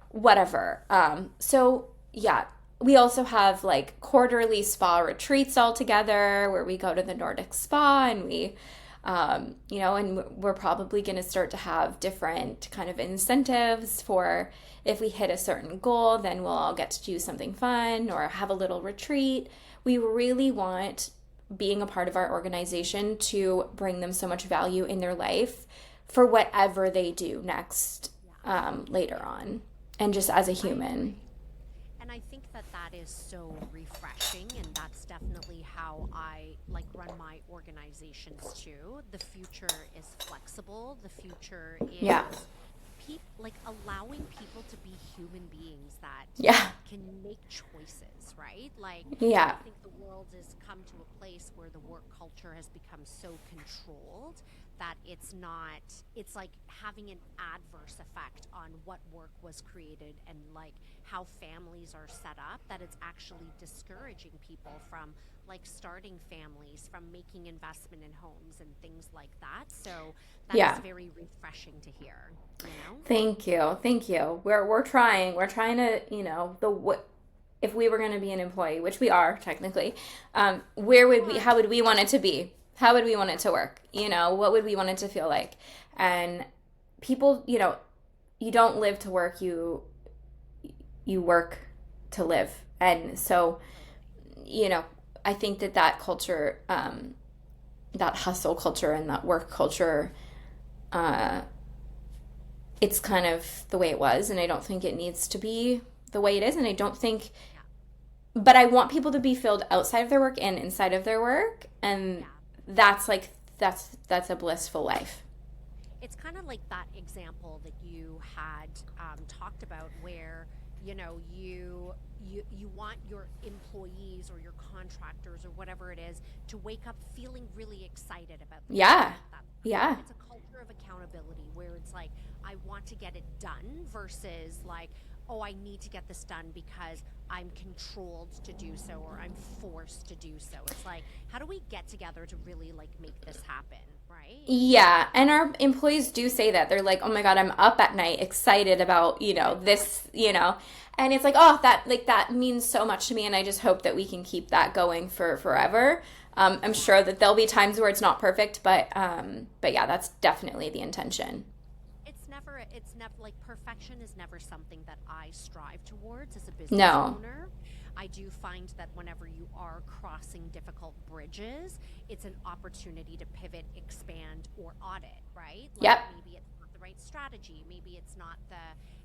whatever. So yeah, we also have like quarterly spa retreats all together where we go to the Nordic spa, and we, and we're probably going to start to have different kind of incentives for if we hit a certain goal, then we'll all get to do something fun or have a little retreat. We really want being a part of our organization to bring them so much value in their life for whatever they do next, later on, and just as a human. And I think that is so refreshing, and that's definitely how I like run my organizations too. The future is flexible. The future is allowing people to be human beings that can make choices, right? Like, I think the world has come to a place where the work culture has become so controlled that it's like having an adverse effect on what work was created and like how families are set up, that it's actually discouraging people from like starting families, from making investment in homes and things like that. So that's very refreshing to hear, Thank you. We're trying to, if we were going to be an employee, which we are technically, how would we want it to be? How would we want it to work? What would we want it to feel like? And people, you don't live to work, you work to live. And so, I think that culture, that hustle culture and that work culture, it's kind of the way it was. And I don't think it needs to be the way it is. And I don't think, but I want people to be filled outside of their work and inside of their work. And that's a blissful life. It's kind of like that example that you had talked about where, you want your employees or your contractors or whatever it is to wake up feeling really excited about the It's a culture of accountability where it's like, I want to get it done versus like, oh, I need to get this done because I'm controlled to do so or I'm forced to do so. It's like, how do we get together to really like make this happen, right? Yeah, and our employees do say that. They're like, oh my God, I'm up at night excited about, this, and it's like, oh, that means so much to me, and I just hope that we can keep that going for forever. I'm sure that there'll be times where it's not perfect, but yeah, that's definitely the intention. It's never like perfection is never something that I strive towards as a business owner. I do find that whenever you are crossing difficult bridges, it's an opportunity to pivot, expand, or audit, right? Like maybe it's not the right strategy, maybe it's not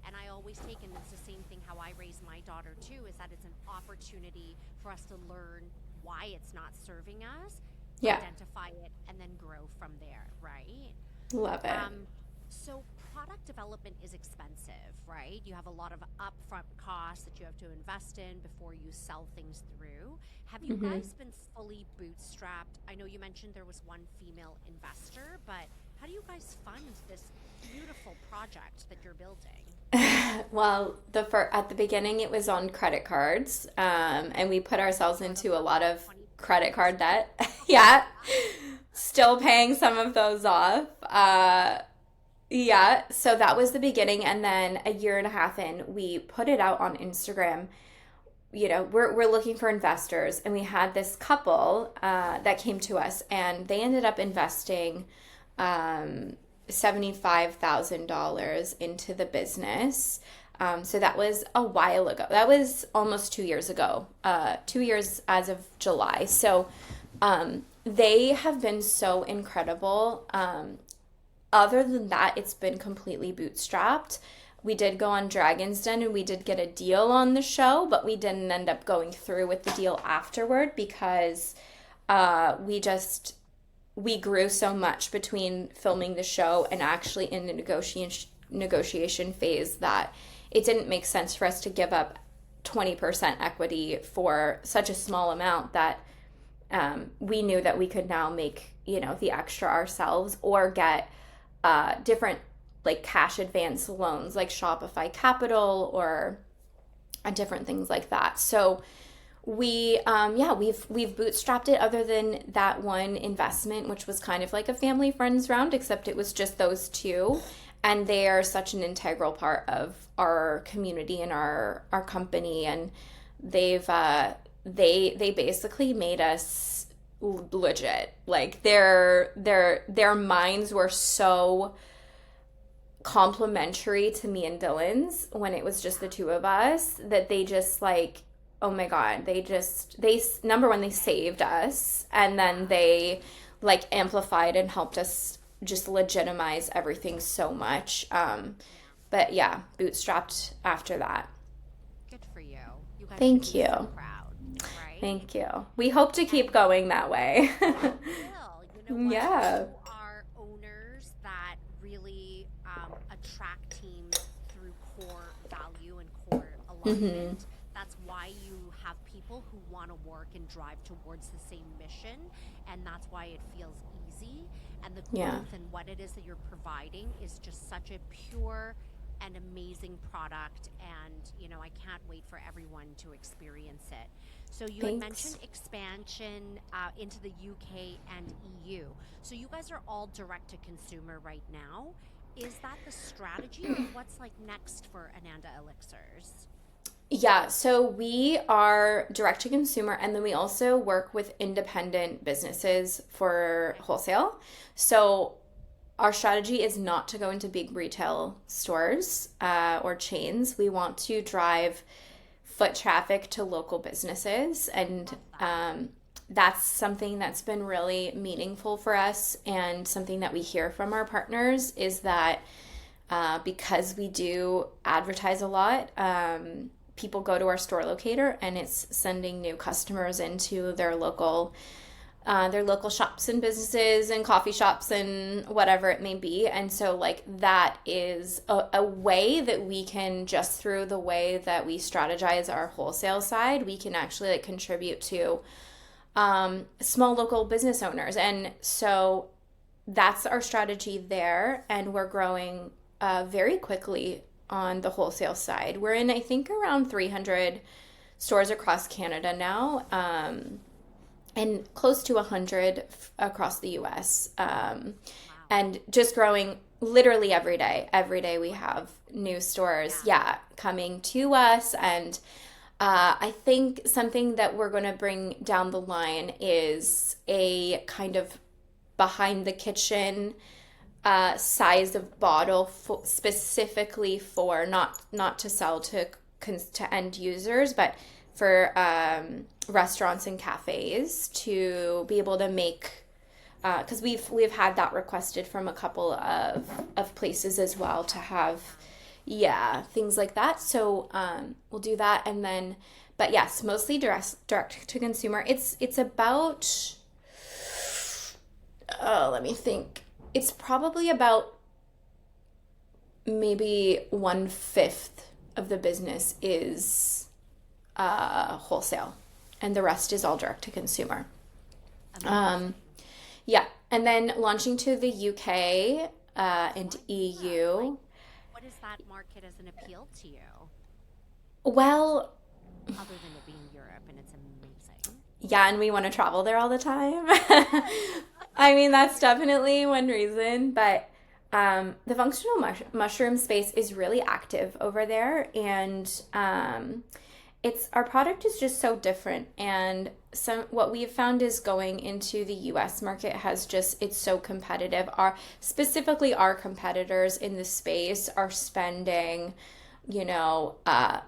and I always take, and it's the same thing how I raise my daughter too, is that it's an opportunity for us to learn why it's not serving us, identify it, and then grow from there, right? Love it. So product development is expensive, right? You have a lot of upfront costs that you have to invest in before you sell things through. Have you guys been fully bootstrapped? I know you mentioned there was one female investor, but how do you guys fund this beautiful project that you're building? Well, at the beginning, it was on credit cards, and we put ourselves into a lot of credit card debt. Still paying some of those off. So that was the beginning, and then a year and a half in, we put it out on Instagram. We're looking for investors, and we had this couple that came to us, and they ended up investing $75,000 into the business. So that was a while ago. That was almost 2 years ago. 2 years as of July. So they have been so incredible. Other than that, it's been completely bootstrapped. We did go on Dragon's Den and we did get a deal on the show, but we didn't end up going through with the deal afterward because we grew so much between filming the show and actually in the negotiation phase that it didn't make sense for us to give up 20% equity for such a small amount that we knew that we could now make, the extra ourselves or get different like cash advance loans like Shopify Capital or different things like that. So we've bootstrapped it other than that one investment, which was kind of like a family friends round, except it was just those two. And they are such an integral part of our community and our company. And they basically made us legit. Like their minds were so complimentary to me and Dylan's when it was just the two of us that they just like, oh my God, they number one, they saved us, and then they like amplified and helped us just legitimize everything so much. But yeah, bootstrapped after that. Good for you. You guys Thank you. So proud, right? Thank you. We hope to keep going that way. You will. You know what? Yeah. You are owners that really attract teams through core value and core alignment. That's why you have people who want to work and drive towards the same mission, and that's why it feels easy. And the growth and what it is that you're providing is just such a pure and amazing product, and I can't wait for everyone to experience it. So you had mentioned expansion into the UK and EU. So you guys are all direct to consumer right now. Is that the strategy, or what's like next for Ananda Elixirs? Yeah, so we are direct to consumer, and then we also work with independent businesses for wholesale. So our strategy is not to go into big retail stores or chains. We want to drive foot traffic to local businesses, and that's something that's been really meaningful for us, and something that we hear from our partners is that because we do advertise a lot, people go to our store locator, and it's sending new customers into their local shops and businesses and coffee shops and whatever it may be. And so like that is a way that we can, just through the way that we strategize our wholesale side, we can actually like contribute to small local business owners. And so that's our strategy there, and we're growing very quickly on the wholesale side. We're in, I think, around 300 stores across Canada now, and close to 100 across the US. And just growing literally every day. Every day we have new stores, coming to us. And I think something that we're going to bring down the line is a kind of behind the kitchen size of bottle specifically for not to sell to end users, but for restaurants and cafes to be able to make, because we've had that requested from a couple of places as well, to have things like that. So we'll do that, and then, but yes, mostly direct to consumer. It's about let me think. It's probably about maybe 1/5 of the business is wholesale, and the rest is all direct to consumer. And then launching to the UK and EU. What is that market as an appeal to you? Well, other than it being Europe, and it's amazing. Yeah, and we want to travel there all the time. I mean, that's definitely one reason, but the functional mushroom space is really active over there, and our product is just so different. And what we've found is going into the US market it's so competitive. Specifically our competitors in the space are spending, $500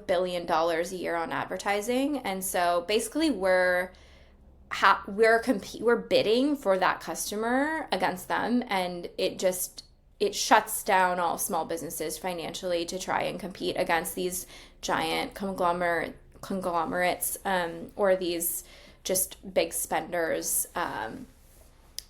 million a year on advertising. And so basically we're bidding for that customer against them, and it shuts down all small businesses financially to try and compete against these giant conglomerates or these just big spenders.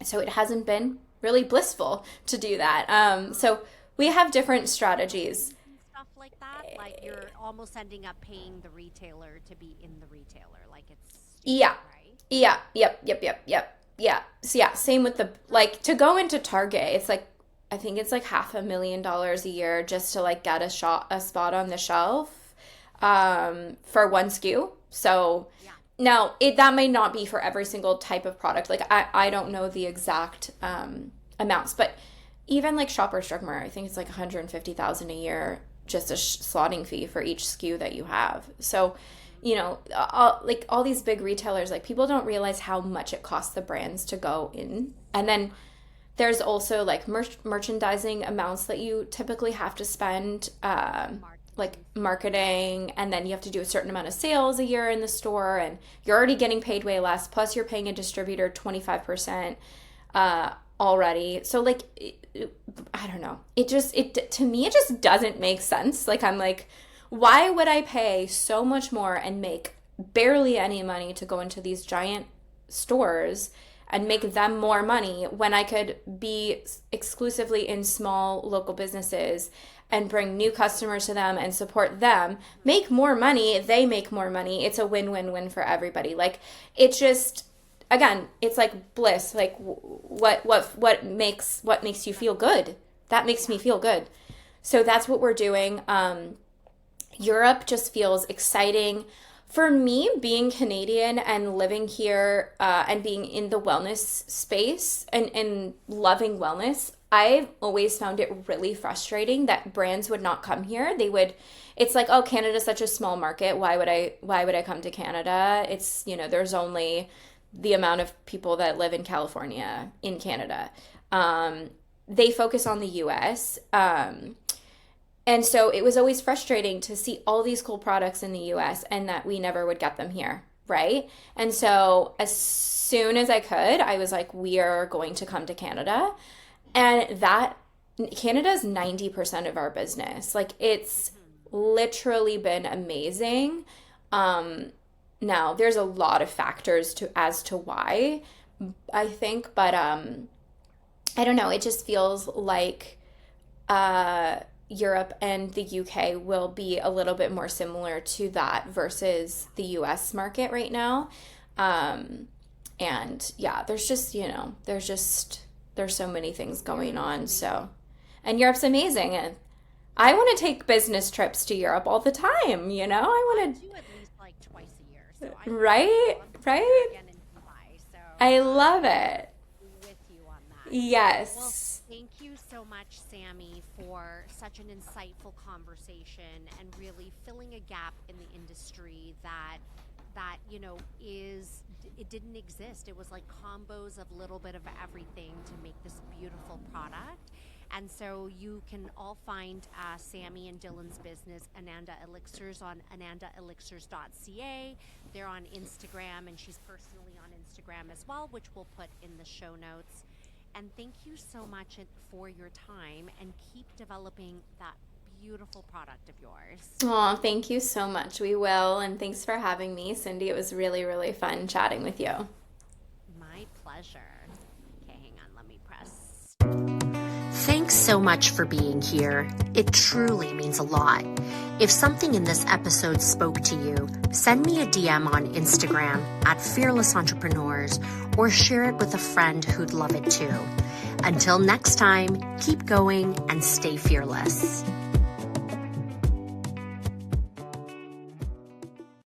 So it hasn't been really blissful to do that. So we have different strategies. Stuff like that, like you're almost ending up paying the retailer to be in the retailer, like it's Yeah. right? Yeah. Yeah. So yeah, same with the, like, to go into Target, it's like, I think it's like $500,000 a year just to like get a spot on the shelf for one SKU. So Yeah. now that may not be for every single type of product. Like I don't know the exact amounts, but even like Shoppers Drug Mart, I think it's like $150,000 a year, just a slotting fee for each SKU that you have. So, you know, all these big retailers, like, people don't realize how much it costs the brands to go in. And then there's also like merchandising amounts that you typically have to spend, like marketing, and then you have to do a certain amount of sales a year in the store, and you're already getting paid way less. Plus, you're paying a distributor 25% already. So like, I don't know. To me, it just doesn't make sense. Like, I'm like, why would I pay so much more and make barely any money to go into these giant stores and make them more money when I could be exclusively in small local businesses and bring new customers to them and support them, make more money, they make more money. It's a win-win-win for everybody. Like, it's just, again, it's like bliss. Like, what makes you feel good? That makes me feel good. So that's what we're doing. Europe just feels exciting. For me, being Canadian and living here and being in the wellness space and loving wellness, I've always found it really frustrating that brands would not come here. It's like, oh, Canada's such a small market. Why would I come to Canada? It's, you know, there's only the amount of people that live in California in Canada. They focus on the US. And so it was always frustrating to see all these cool products in the US and that we never would get them here, right? And so as soon as I could, I was like, we are going to come to Canada. And that, Canada's 90% of our business. Like, it's literally been amazing. Now, there's a lot of factors as to why, I think, but I don't know. It just feels like Europe and the UK will be a little bit more similar to that versus the US market right now. And yeah, there's just, you know, there's so many things going on. So, and Europe's amazing. And I want to take business trips to Europe all the time, you know? I want to do at least like twice a year. So right? Again in July, so I love it. With you on that. Yes. Well, thank you so much, Sammy, for such an insightful conversation and really filling a gap in the industry that you know it didn't exist. It was like combos of a little bit of everything to make this beautiful product. And so you can all find Sammy and Dylan's business, Ananda Elixirs, on anandaelixirs.ca. They're on Instagram, and she's personally on Instagram as well, which we'll put in the show notes. And thank you so much for your time, and keep developing that beautiful product of yours. Oh, thank you so much. We will. And thanks for having me, Cindy. It was really, really fun chatting with you. My pleasure. Okay, hang on. Let me press. Thanks so much for being here. It truly means a lot. If something in this episode spoke to you, send me a DM on Instagram at Fearless Entrepreneurs, or share it with a friend who'd love it too. Until next time, keep going and stay fearless.